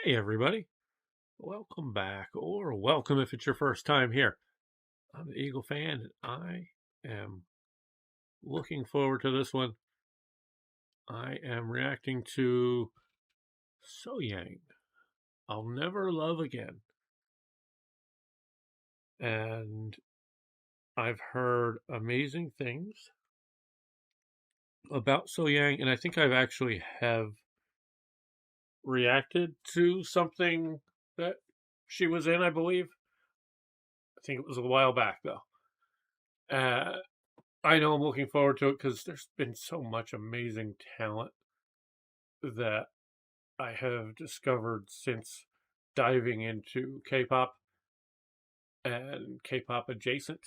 Hey, everybody. Welcome back, or welcome if it's your first time here. I'm the EagleFan, and I am looking forward to this one. I am reacting to Sohyang, I'll Never Love Again. And I've heard amazing things about Sohyang, and I think I've actually have reacted to something that she was in, I believe. I think it was a while back, though. I know I'm looking forward to it because there's been so much amazing talent that I have discovered since diving into K-pop and K-pop adjacent.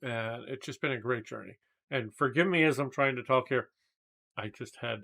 And it's just been a great journey. And forgive me as I'm trying to talk here. I just had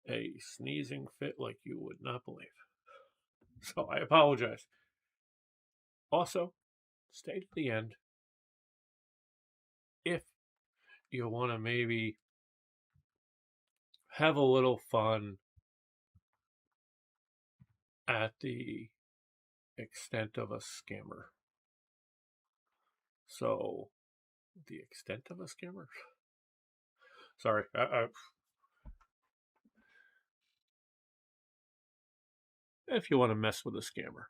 a sneezing fit like you would not believe. So I apologize. Also, stay to the end if you want to maybe have a little fun at the extent of a scammer. So, the extent of a scammer? Sorry. If you want to mess with a scammer,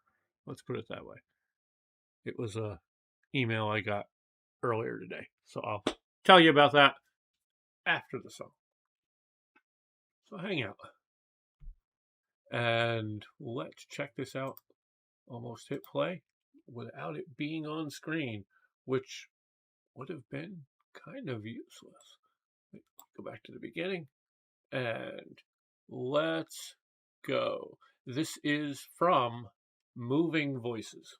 let's put it that way. It was a email I got earlier today. So I'll tell you about that after the song. So hang out. And let's check this out. Almost hit play without it being on screen, which would have been kind of useless. Go back to the beginning and let's go. This is from Moving Voices.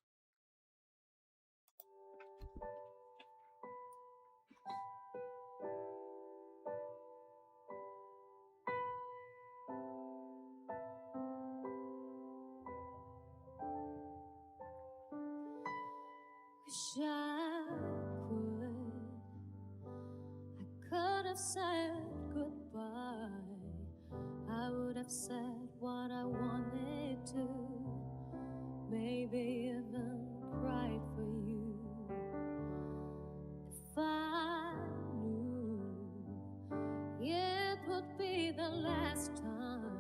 Wish I could have said goodbye. I would have said what I wanted to, maybe even cried for you. If I knew it would be the last time,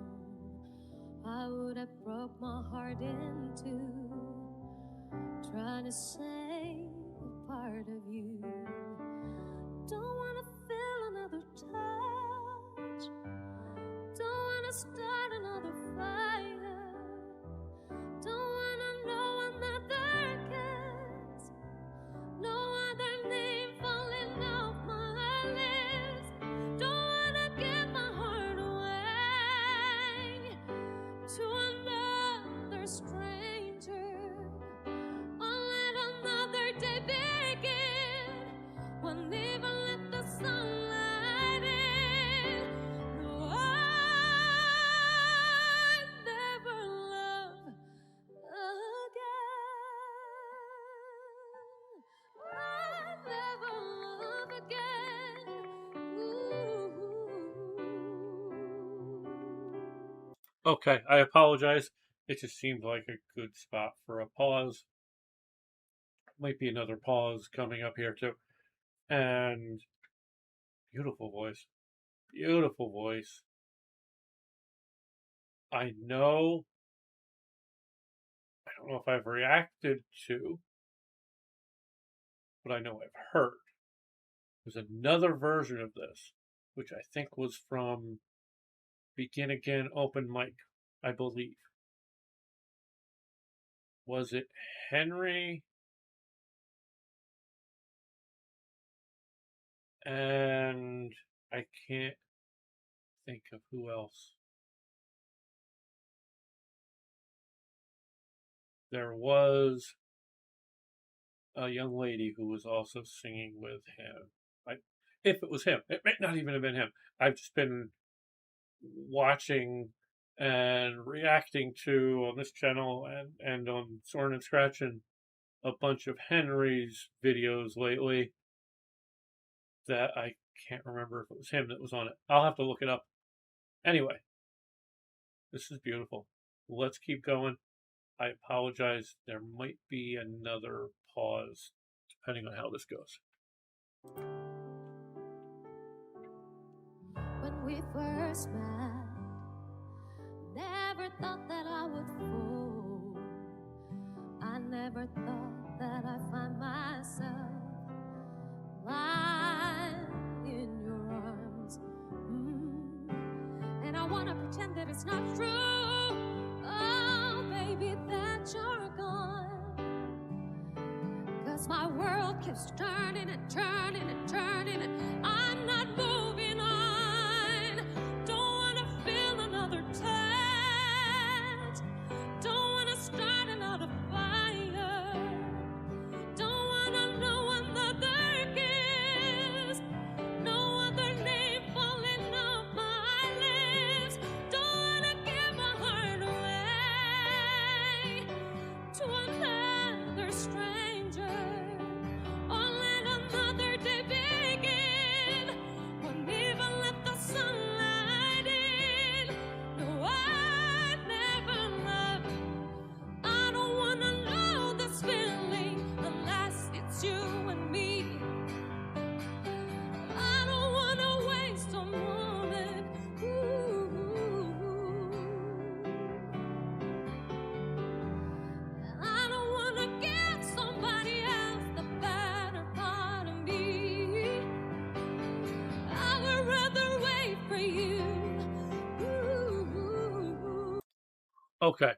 I would have broke my heart in two, trying to save a part of you. Don't wanna feel another touch, don't wanna start another fire, don't wanna know another kiss, no other name falling off my lips. Don't wanna give my heart away to another stranger, or let another day begin when even let the sunlight in. No, I never love again. I never love again. Ooh. Okay, I apologize. It just seemed like a good spot for a pause. Might be another pause coming up here too. And beautiful voice. Beautiful voice. I know, I don't know if I've reacted to, but I know I've heard. There's another version of this, which I think was from Begin Again Open Mic, I believe. Was it Henry? And I can't think of who else. There was a young lady who was also singing with him. If it was him, it may not even have been him. I've just been watching and reacting to on this channel and on Soaring and Scratching a bunch of Henry's videos lately that I can't remember if it was him that was on it. I'll have to look it up. Anyway, This is beautiful. Let's keep going. I apologize. There might be another pause depending on how this goes. When we first met, never thought that I would fall. I never thought that I'd find myself lying in your arms. And I wanna pretend that it's not true. Oh, baby, that you're gone. 'Cause my world keeps turning and turning and turning, and I'm not moving on. Don't wanna feel another touch. Don't wanna start another fire. Don't wanna know another kiss. No other name falling off my lips. Don't wanna give my heart away to another stranger. Or let another day begin. Won't even let the sunlight in. No, I never loved. I don't wanna know this feeling unless it's you and me. I don't wanna waste a moment. And I don't wanna give somebody else the better part of me. I would rather wait for you. Okay.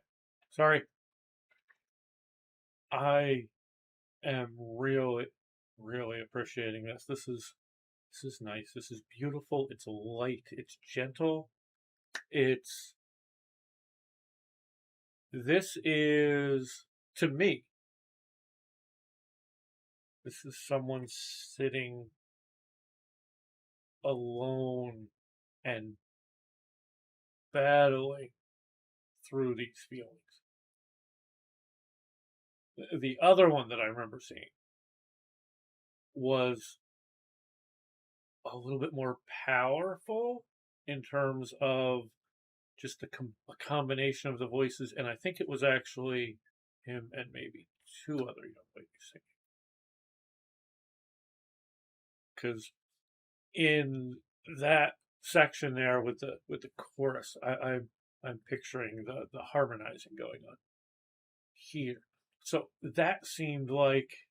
Sorry. I am really, really appreciating this. This is nice. This is beautiful. It's light. It's gentle. This is, to me, this is someone sitting alone and battling through these feelings. The other one that I remember seeing was a little bit more powerful in terms of just a combination of the voices, and I think it was actually him and maybe two other young ladies singing. Because in that section there with the chorus, I'm picturing the harmonizing going on here. So that seemed like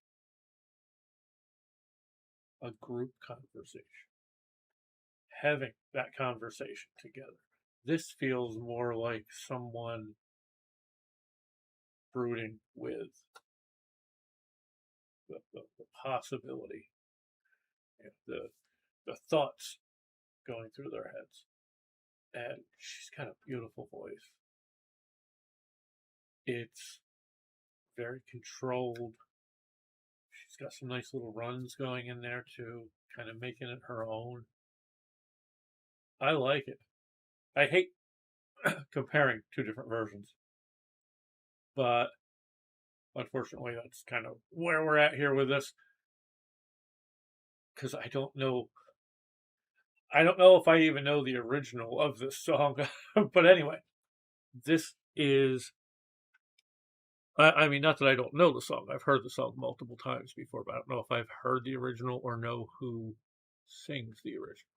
a group conversation, having that conversation together. This feels more like someone brooding with the possibility, the thoughts going through their heads. And she's got a beautiful voice. It's very controlled. She's got some nice little runs going in there too, kind of making it her own. I like it. I hate comparing two different versions, but unfortunately that's kind of where we're at here with this, because I don't know if I even know the original of this song. But anyway, this is, I mean, not that I don't know the song. I've heard the song multiple times before, but I don't know if I've heard the original or know who sings the original.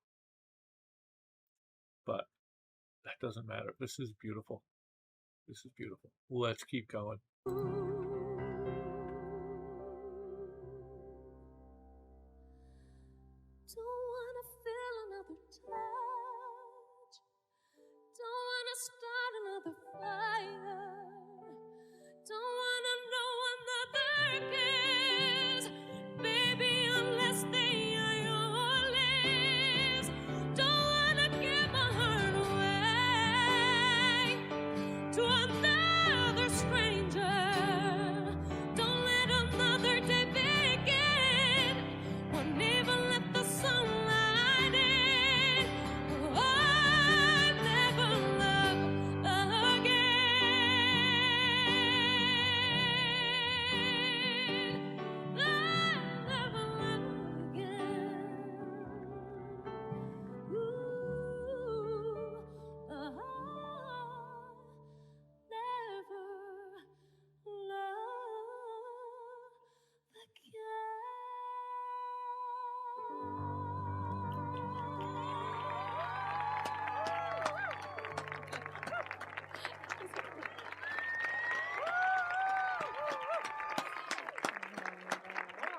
But that doesn't matter. This is beautiful. This is beautiful. Let's keep going. Don't wanna feel another touch. Don't wanna start another fire. Don't wanna know another kiss, baby, unless they are your lips. Don't wanna give my heart away to another stranger.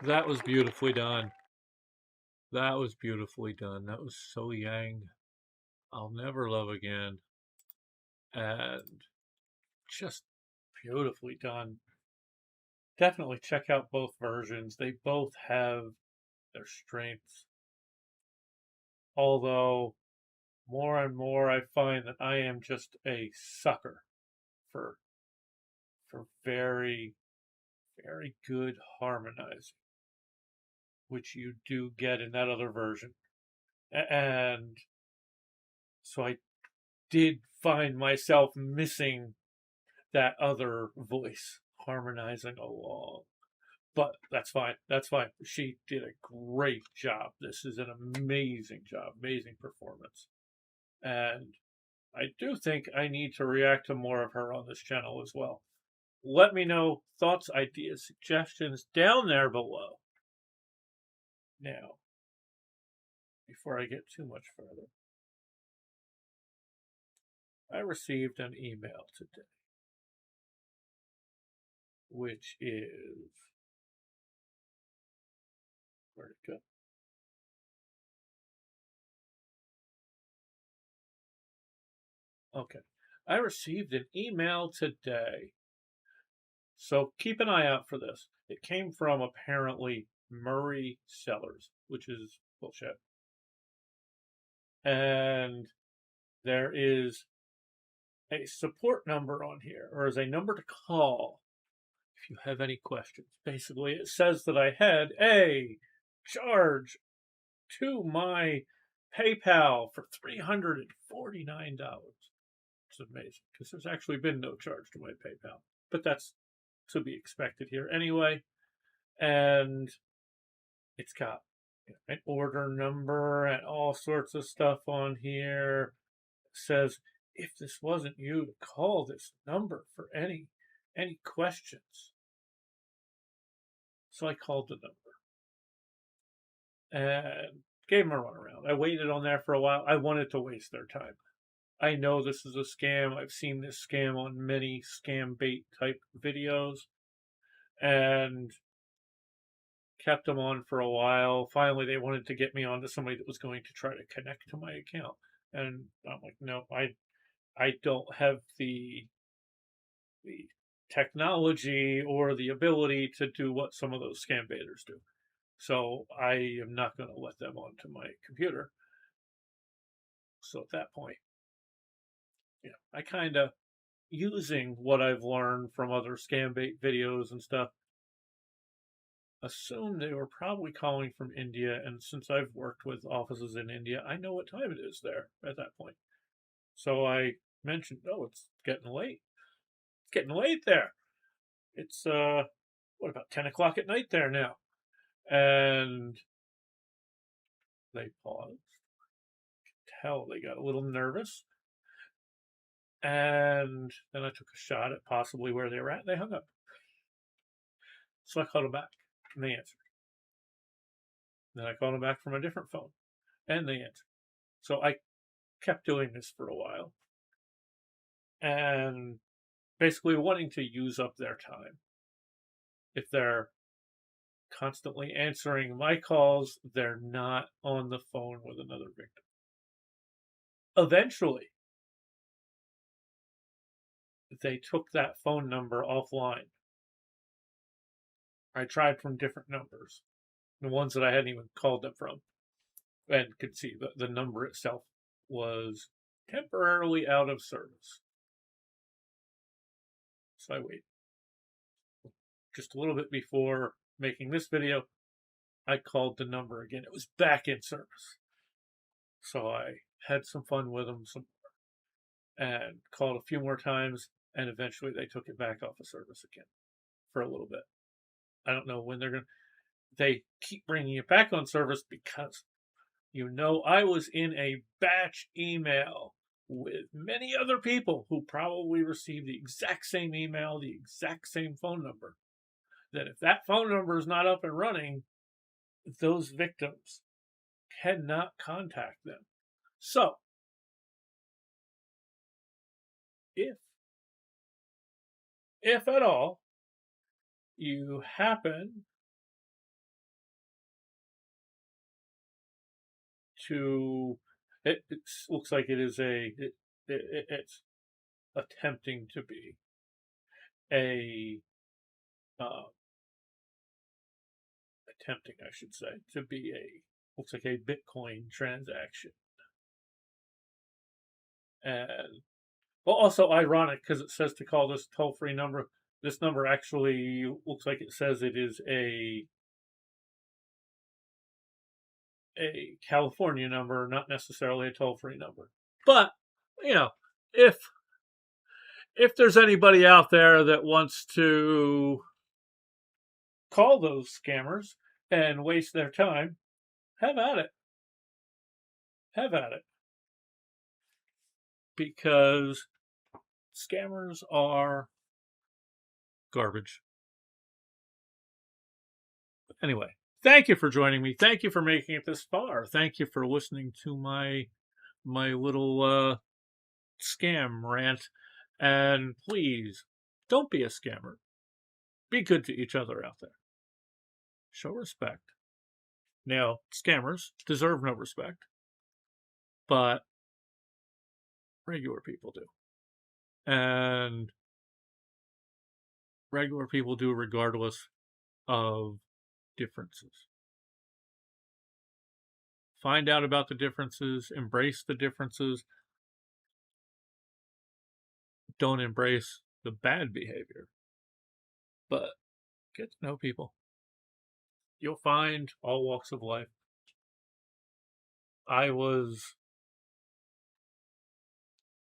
That was beautifully done. That was beautifully done. That was Sohyang. I'll Never Love Again. And just beautifully done. Definitely check out both versions. They both have their strengths. Although more and more I find that I am just a sucker for very, very good harmonizing, which you do get in that other version. And so I did find myself missing that other voice harmonizing along. But that's fine. That's fine. She did a great job. This is an amazing job, amazing performance. And I do think I need to react to more of her on this channel as well. Let me know thoughts, ideas, suggestions down there below. Now, before I get too much further, I received an email today, which is, where'd it go? Okay. I received an email today. So keep an eye out for this. It came from apparently Murray Sellers, which is bullshit. And there is a support number on here, or is a number to call if you have any questions. Basically, it says that I had a charge to my PayPal for $349. It's amazing because there's actually been no charge to my PayPal, but that's to be expected here anyway. And it's got an order number and all sorts of stuff on here. It says, if this wasn't you, to call this number for any questions. So I called the number and gave them a runaround. I waited on there for a while. I wanted to waste their time. I know this is a scam. I've seen this scam on many scam bait type videos and kept them on for a while. Finally, they wanted to get me onto somebody that was going to try to connect to my account. And I'm like, no, I don't have the technology or the ability to do what some of those scam baiters do. So I am not going to let them onto my computer. So at that point, I kind of, using what I've learned from other scam bait videos and stuff, assumed they were probably calling from India. And since I've worked with offices in India, I know what time it is there at that point. So I mentioned, oh, it's getting late. It's getting late there. It's, what, about 10 o'clock at night there now? And they paused. Hell, they got a little nervous. And then I took a shot at possibly where they were at, and they hung up. So I called them back, and they answered. Then I called them back from a different phone, and they answered. So I kept doing this for a while, and basically wanting to use up their time. If they're constantly answering my calls, they're not on the phone with another victim. Eventually, they took that phone number offline. I tried from different numbers, the ones that I hadn't even called them from, and could see the number itself was temporarily out of service. So I waited. Just a little bit before making this video, I called the number again. It was back in service. So I had some fun with them some more and called a few more times, and eventually they took it back off of service again for a little bit. I don't know when they're going to. They keep bringing it back on service because, I was in a batch email with many other people who probably received the exact same email, the exact same phone number. That if that phone number is not up and running, those victims cannot contact them. So, if at all, you happen to. It looks like it is it's attempting to be a attempting, I should say, to be looks like a Bitcoin transaction. And well, also ironic because it says to call this toll-free number. This number actually looks like it says it is a California number, not necessarily a toll-free number. But, if there's anybody out there that wants to call those scammers and waste their time, have at it. Have at it. Because scammers are garbage. Anyway, thank you for joining me. Thank you for making it this far. Thank you for listening to my little scam rant. And please, don't be a scammer. Be good to each other out there. Show respect. Now, scammers deserve no respect, but regular people do. And regular people do regardless of differences. Find out about the differences, embrace the differences. Don't embrace the bad behavior, but get to know people. You'll find all walks of life. I was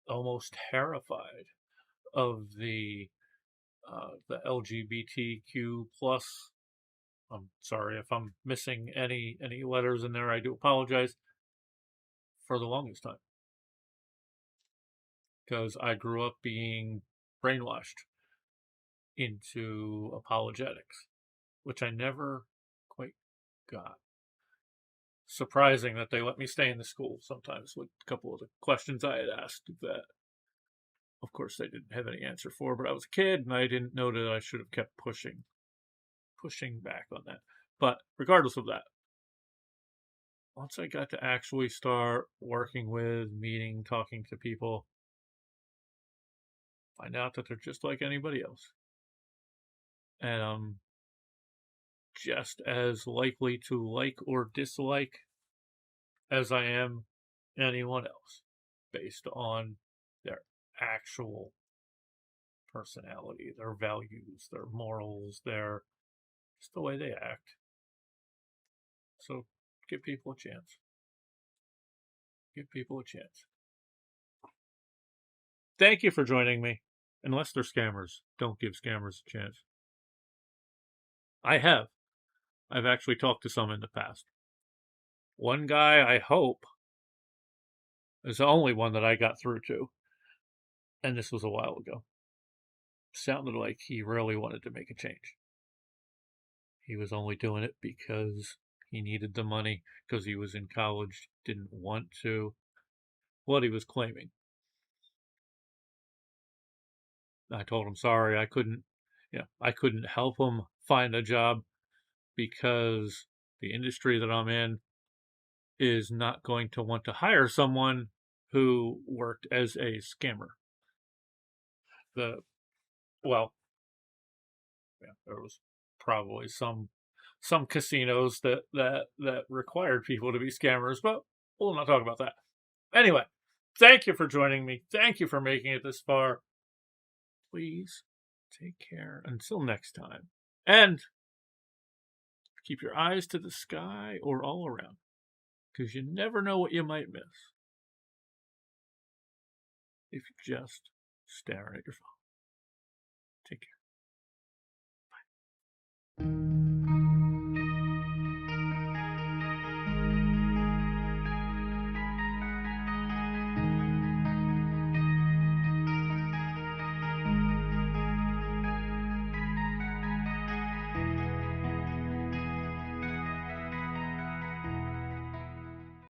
almost terrified of the LGBTQ plus. I'm sorry if I'm missing any letters in there. I do apologize. For the longest time, because I grew up being brainwashed into apologetics, which I never quite got. Surprising that they let me stay in the school sometimes with a couple of the questions I had asked that, of course, they didn't have any answer for, but I was a kid and I didn't know that I should have kept pushing back on that. But regardless of that, once I got to actually start working with, meeting, talking to people, find out that they're just like anybody else. And I'm just as likely to like or dislike as I am anyone else, based on their actual personality, their values, their morals, just the way they act. So give people a chance. Give people a chance. Thank you for joining me. Unless they're scammers, don't give scammers a chance. I've actually talked to some in the past. One guy, I hope, is the only one that I got through to, and this was a while ago. Sounded like he really wanted to make a change. He was only doing it because he needed the money, because he was in college, didn't want to. What he was claiming. I told him, sorry, I couldn't help him find a job because the industry that I'm in is not going to want to hire someone who worked as a scammer. There was probably some casinos that required people to be scammers, but we'll not talk about that. Anyway, thank you for joining me. Thank you for making it this far. Please take care until next time. And keep your eyes to the sky or all around, because you never know what you might miss if you just stare at your phone. Take care. Bye.